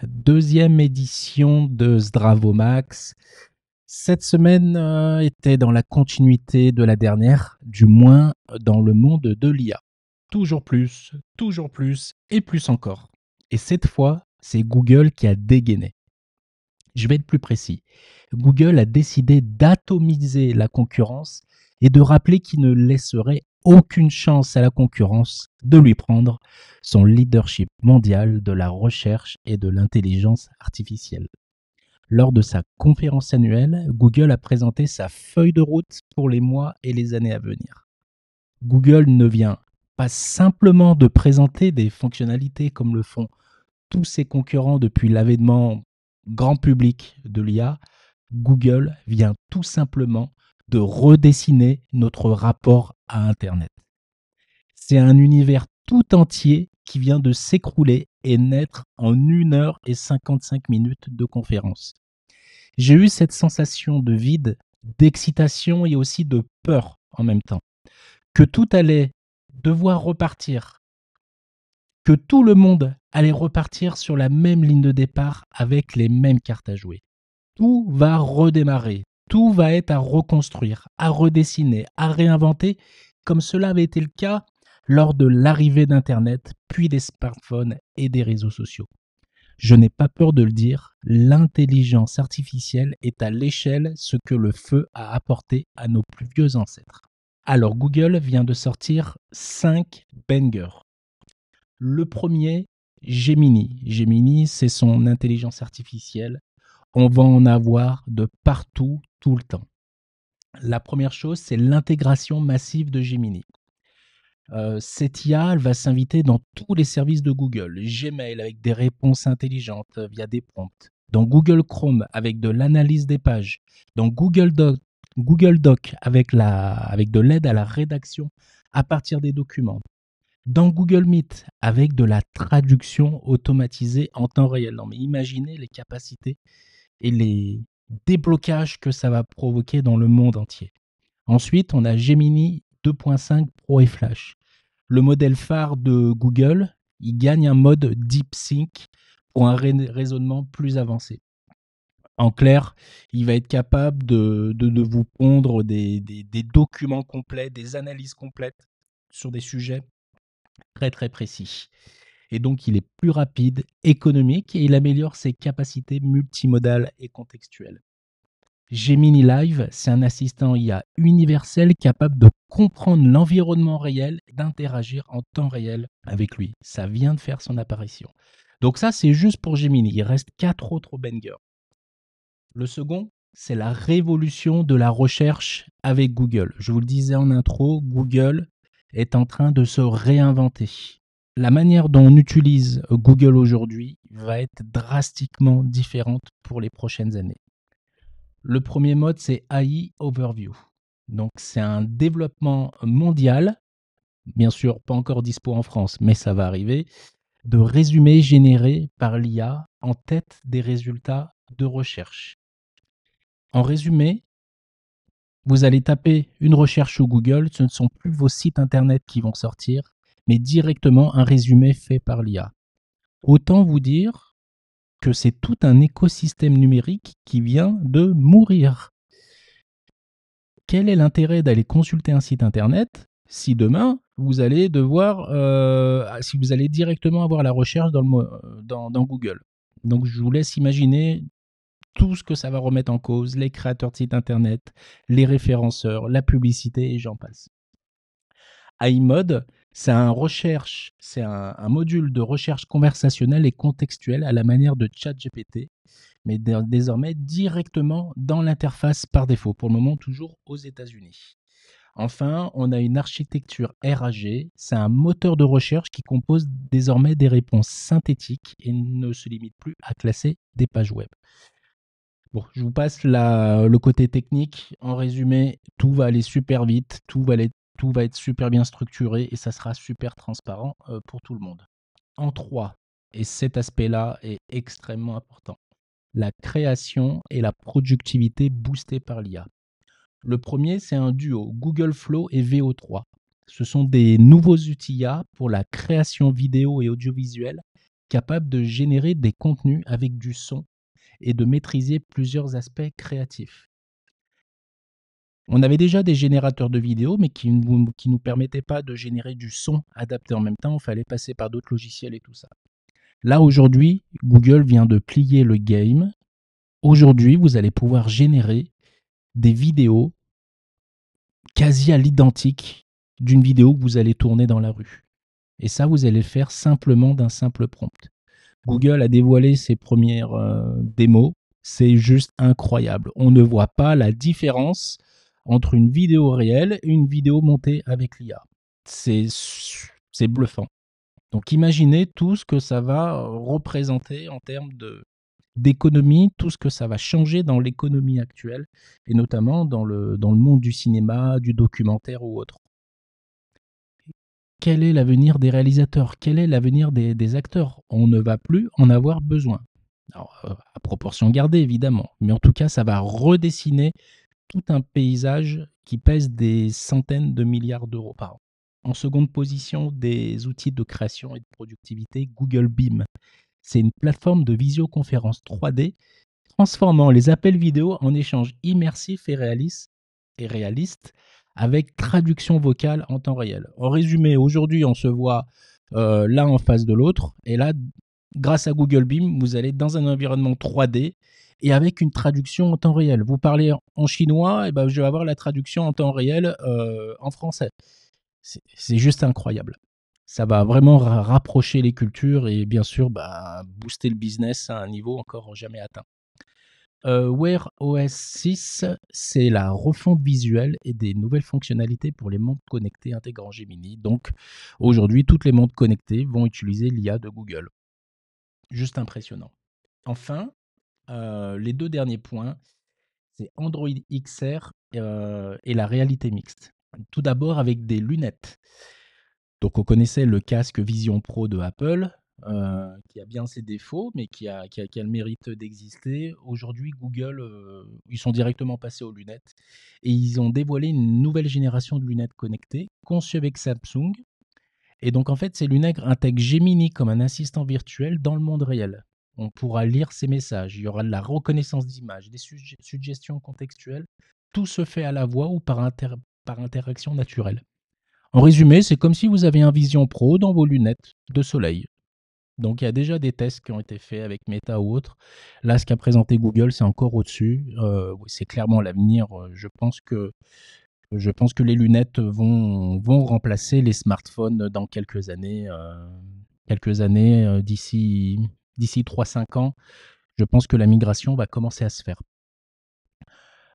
Deuxième édition de Zdravomax. Cette semaine était dans la continuité de la dernière, du moins dans le monde de l'IA. Toujours plus et plus encore. Et cette fois, c'est Google qui a dégainé. Je vais être plus précis. Google a décidé d'atomiser la concurrence et de rappeler qu'il ne laisserait aucune chance à la concurrence de lui prendre son leadership mondial de la recherche et de l'intelligence artificielle. Lors de sa conférence annuelle, Google a présenté sa feuille de route pour les mois et les années à venir. Google ne vient pas simplement de présenter des fonctionnalités comme le font tous ses concurrents depuis l'avènement grand public de l'IA. Google vient tout simplement de redessiner notre rapport à Internet. C'est un univers tout entier qui vient de s'écrouler et naître en 1 h 55 de conférence. J'ai eu cette sensation de vide, d'excitation et aussi de peur en même temps. Que tout allait devoir repartir, que tout le monde allait repartir sur la même ligne de départ avec les mêmes cartes à jouer. Tout va redémarrer, tout va être à reconstruire, à redessiner, à réinventer, comme cela avait été le cas lors de l'arrivée d'Internet, puis des smartphones et des réseaux sociaux. Je n'ai pas peur de le dire, l'intelligence artificielle est à l'échelle ce que le feu a apporté à nos plus vieux ancêtres. Alors Google vient de sortir 5 bangers. Le premier, Gemini. Gemini, c'est son intelligence artificielle. On va en avoir de partout, tout le temps. La première chose, c'est l'intégration massive de Gemini. Cette IA, elle va s'inviter dans tous les services de Google. Gmail avec des réponses intelligentes via des prompts. Dans Google Chrome avec de l'analyse des pages. Dans Google Doc avec de l'aide à la rédaction à partir des documents. Dans Google Meet avec de la traduction automatisée en temps réel. Non, mais imaginez les capacités et les déblocages que ça va provoquer dans le monde entier. Ensuite, on a Gemini 2.5 Pro et Flash. Le modèle phare de Google, il gagne un mode DeepSync pour un raisonnement plus avancé. En clair, il va être capable de vous pondre des documents complets, des analyses complètes sur des sujets très très précis. Et donc, il est plus rapide, économique et il améliore ses capacités multimodales et contextuelles. Gemini Live, c'est un assistant IA universel capable de comprendre l'environnement réel et d'interagir en temps réel avec lui. Ça vient de faire son apparition. Donc ça, c'est juste pour Gemini. Il reste 4 autres bangers. Le second, c'est la révolution de la recherche avec Google. Je vous le disais en intro, Google est en train de se réinventer. La manière dont on utilise Google aujourd'hui va être drastiquement différente pour les prochaines années. Le premier mode, c'est AI Overview. Donc, c'est un développement mondial, bien sûr pas encore dispo en France, mais ça va arriver, de résumés générés par l'IA en tête des résultats de recherche. En résumé, vous allez taper une recherche sur Google, ce ne sont plus vos sites internet qui vont sortir, mais directement un résumé fait par l'IA. Autant vous dire que c'est tout un écosystème numérique qui vient de mourir. Quel est l'intérêt d'aller consulter un site internet si demain vous allez si vous allez directement avoir la recherche dans Google? Donc je vous laisse imaginer tout ce que ça va remettre en cause, les créateurs de sites internet, les référenceurs, la publicité et j'en passe. iMode, c'est un module de recherche conversationnelle et contextuelle à la manière de ChatGPT, mais désormais directement dans l'interface par défaut, pour le moment toujours aux États-Unis. Enfin, on a une architecture RAG, c'est un moteur de recherche qui compose désormais des réponses synthétiques et ne se limite plus à classer des pages web. Bon, je vous passe le côté technique. En résumé, tout va aller super vite, tout va être super bien structuré et ça sera super transparent pour tout le monde. En 3, et cet aspect-là est extrêmement important, la création et la productivité boostées par l'IA. Le premier, c'est un duo, Google Flow et VO3. Ce sont des nouveaux outils IA pour la création vidéo et audiovisuelle capable de générer des contenus avec du son et de maîtriser plusieurs aspects créatifs. On avait déjà des générateurs de vidéos, mais qui ne nous permettaient pas de générer du son adapté en même temps. Il fallait passer par d'autres logiciels et tout ça. Là, aujourd'hui, Google vient de plier le game. Aujourd'hui, vous allez pouvoir générer des vidéos quasi à l'identique d'une vidéo que vous allez tourner dans la rue. Et ça, vous allez le faire simplement d'un simple prompt. Google a dévoilé ses premières démos. C'est juste incroyable. On ne voit pas la différence entre une vidéo réelle et une vidéo montée avec l'IA. C'est bluffant. Donc imaginez tout ce que ça va représenter en termes d'économie, tout ce que ça va changer dans l'économie actuelle, et notamment dans le monde du cinéma, du documentaire ou autre. Quel est l'avenir des réalisateurs? Quel est l'avenir des acteurs? On ne va plus en avoir besoin. Alors, à proportion gardée, évidemment. Mais en tout cas, ça va redessiner tout un paysage qui pèse des centaines de milliards d'euros par an. En seconde position des outils de création et de productivité, Google Beam. C'est une plateforme de visioconférence 3D transformant les appels vidéo en échanges immersifs et réalistes avec traduction vocale en temps réel. En résumé, aujourd'hui, on se voit l'un en face de l'autre, et là, grâce à Google Beam, vous allez dans un environnement 3D et avec une traduction en temps réel. Vous parlez en chinois, et ben, je vais avoir la traduction en temps réel en français. C'est juste incroyable. Ça va vraiment rapprocher les cultures et bien sûr booster le business à un niveau encore jamais atteint. Wear OS 6, c'est la refonte visuelle et des nouvelles fonctionnalités pour les montres connectées intégrant Gemini. Donc aujourd'hui, toutes les montres connectées vont utiliser l'IA de Google. Juste impressionnant. Enfin, les deux derniers points, c'est Android XR et la réalité mixte. Tout d'abord avec des lunettes. Donc on connaissait le casque Vision Pro de Apple, qui a bien ses défauts, mais qui a le mérite d'exister. Aujourd'hui, Google, ils sont directement passés aux lunettes et ils ont dévoilé une nouvelle génération de lunettes connectées conçues avec Samsung. Et donc en fait, ces lunettes intègrent Gemini comme un assistant virtuel dans le monde réel. On pourra lire ses messages, il y aura de la reconnaissance d'images, des suggestions contextuelles. Tout se fait à la voix ou par interaction naturelle. En résumé, c'est comme si vous avez un Vision Pro dans vos lunettes de soleil. Donc il y a déjà des tests qui ont été faits avec Meta ou autres. Là, ce qu'a présenté Google, c'est encore au-dessus. C'est clairement l'avenir. Je pense que les lunettes vont remplacer les smartphones dans quelques années. D'ici 3-5 ans, je pense que la migration va commencer à se faire.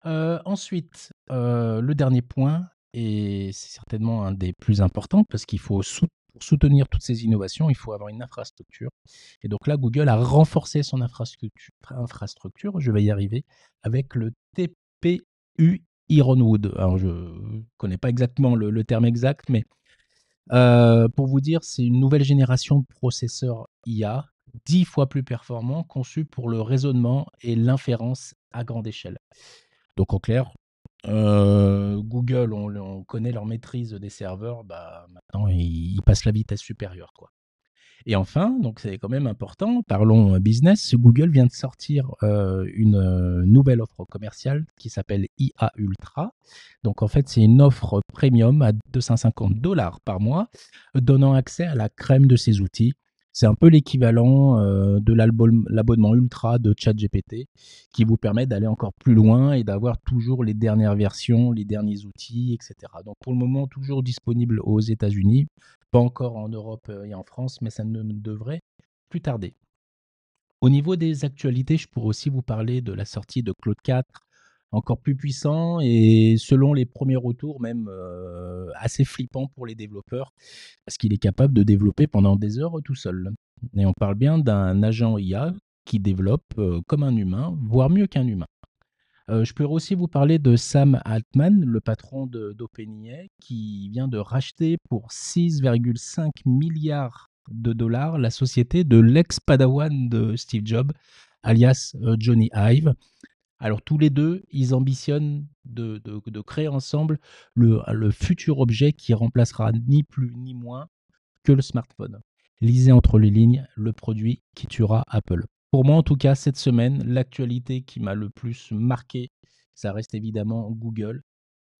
Ensuite, le dernier point, et c'est certainement un des plus importants, parce qu'il faut pour soutenir toutes ces innovations, il faut avoir une infrastructure. Et donc là, Google a renforcé son infrastructure, je vais y arriver, avec le TPU Ironwood. Alors, je ne connais pas exactement le terme exact, mais pour vous dire, c'est une nouvelle génération de processeurs IA 10 fois plus performants, conçus pour le raisonnement et l'inférence à grande échelle. Donc en clair, Google, on connaît leur maîtrise des serveurs, maintenant ils passent la vitesse supérieure, quoi. Et enfin, donc c'est quand même important, parlons business, Google vient de sortir une nouvelle offre commerciale qui s'appelle IA Ultra. Donc en fait, c'est une offre premium à $250 par mois, donnant accès à la crème de ses outils. C'est un peu l'équivalent de l'abonnement Ultra de ChatGPT, qui vous permet d'aller encore plus loin et d'avoir toujours les dernières versions, les derniers outils, etc. Donc pour le moment, toujours disponible aux États-Unis, pas encore en Europe et en France, mais ça ne devrait plus tarder. Au niveau des actualités, je pourrais aussi vous parler de la sortie de Claude 4, encore plus puissant et selon les premiers retours même assez flippant pour les développeurs, parce qu'il est capable de développer pendant des heures tout seul. Et on parle bien d'un agent IA qui développe comme un humain, voire mieux qu'un humain. Je pourrais aussi vous parler de Sam Altman, le patron d'OpenAI, qui vient de racheter pour 6,5 milliards de dollars la société de l'ex-padawan de Steve Jobs, alias Johnny Ive. Alors tous les deux, ils ambitionnent de créer ensemble le futur objet qui remplacera ni plus ni moins que le smartphone. Lisez entre les lignes le produit qui tuera Apple. Pour moi, en tout cas, cette semaine, l'actualité qui m'a le plus marqué, ça reste évidemment Google.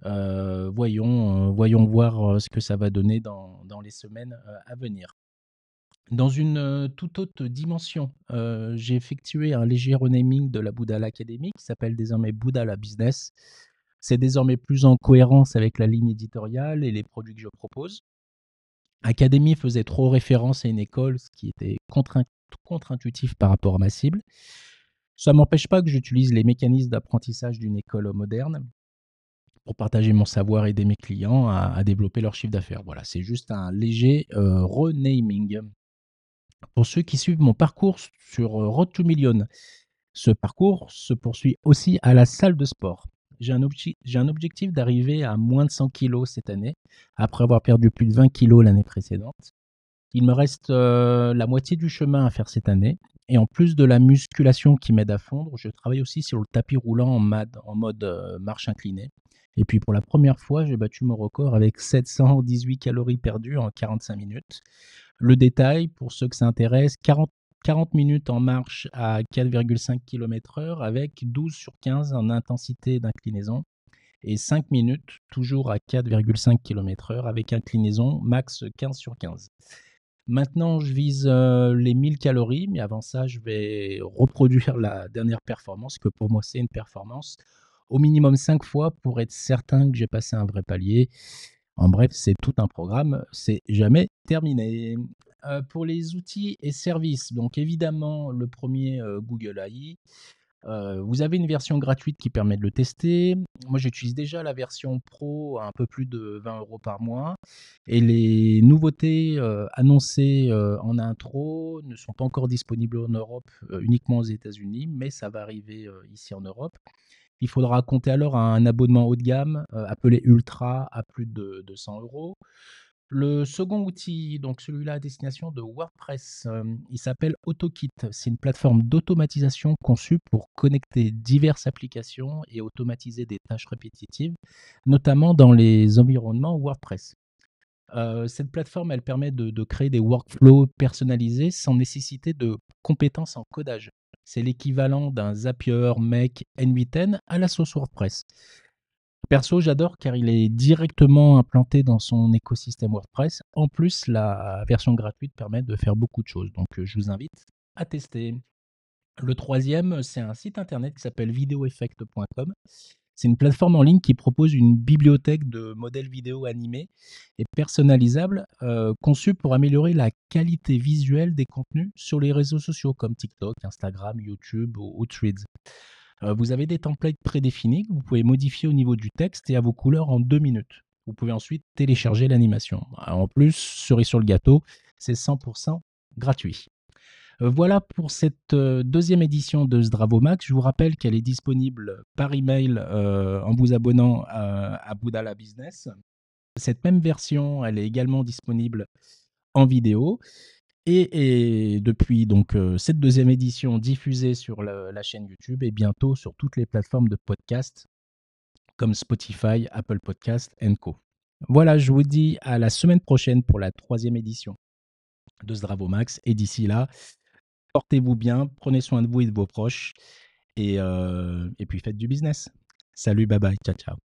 Voyons voir ce que ça va donner dans les semaines à venir. Dans une toute autre dimension, j'ai effectué un léger renaming de la Boudala Academy qui s'appelle désormais Boudala Business. C'est désormais plus en cohérence avec la ligne éditoriale et les produits que je propose. Academy faisait trop référence à une école, ce qui était contre-intuitif par rapport à ma cible. Ça ne m'empêche pas que j'utilise les mécanismes d'apprentissage d'une école moderne pour partager mon savoir et aider mes clients à développer leur chiffre d'affaires. Voilà, c'est juste un léger renaming. Pour ceux qui suivent mon parcours sur Road to Million, ce parcours se poursuit aussi à la salle de sport. J'ai un objectif d'arriver à moins de 100 kilos cette année, après avoir perdu plus de 20 kilos l'année précédente. Il me reste la moitié du chemin à faire cette année. Et en plus de la musculation qui m'aide à fondre, je travaille aussi sur le tapis roulant en mode marche inclinée. Et puis pour la première fois, j'ai battu mon record avec 718 calories perdues en 45 minutes. Le détail, pour ceux que ça intéresse, 40 minutes en marche à 4,5 km/h avec 12 sur 15 en intensité d'inclinaison et 5 minutes toujours à 4,5 km/h avec inclinaison max 15 sur 15. Maintenant, je vise les 1000 calories, mais avant ça, je vais reproduire la dernière performance, que pour moi, c'est une performance, au minimum 5 fois pour être certain que j'ai passé un vrai palier. En bref, c'est tout un programme, c'est jamais terminé. Pour les outils et services, donc évidemment, le premier, Google AI. Vous avez une version gratuite qui permet de le tester. Moi, j'utilise déjà la version pro à un peu plus de 20 € par mois. Et les nouveautés annoncées en intro ne sont pas encore disponibles en Europe, uniquement aux États-Unis, mais ça va arriver ici en Europe. Il faudra compter alors un abonnement haut de gamme appelé Ultra à plus de 100 €. Le second outil, donc celui-là à destination de WordPress, il s'appelle AutoKit. C'est une plateforme d'automatisation conçue pour connecter diverses applications et automatiser des tâches répétitives, notamment dans les environnements WordPress. Cette plateforme, elle permet de créer des workflows personnalisés sans nécessiter de compétences en codage. C'est l'équivalent d'un Zapier, Make, N8N à la sauce WordPress. Perso, j'adore car il est directement implanté dans son écosystème WordPress. En plus, la version gratuite permet de faire beaucoup de choses. Donc, je vous invite à tester. Le troisième, c'est un site internet qui s'appelle videoeffect.com. C'est une plateforme en ligne qui propose une bibliothèque de modèles vidéo animés et personnalisables conçus pour améliorer la qualité visuelle des contenus sur les réseaux sociaux comme TikTok, Instagram, YouTube ou Threads. Vous avez des templates prédéfinis que vous pouvez modifier au niveau du texte et à vos couleurs en 2 minutes. Vous pouvez ensuite télécharger l'animation. En plus, cerise sur le gâteau, c'est 100% gratuit. Voilà pour cette deuxième édition de Zdravomax. Je vous rappelle qu'elle est disponible par email en vous abonnant à Boudala Business. Cette même version, elle est également disponible en vidéo. Et depuis donc cette deuxième édition diffusée sur la chaîne YouTube et bientôt sur toutes les plateformes de podcast comme Spotify, Apple Podcast et Co. Voilà, je vous dis à la semaine prochaine pour la troisième édition de Zdravomax. Et d'ici là, portez-vous bien, prenez soin de vous et de vos proches et puis faites du business. Salut, bye bye, ciao ciao.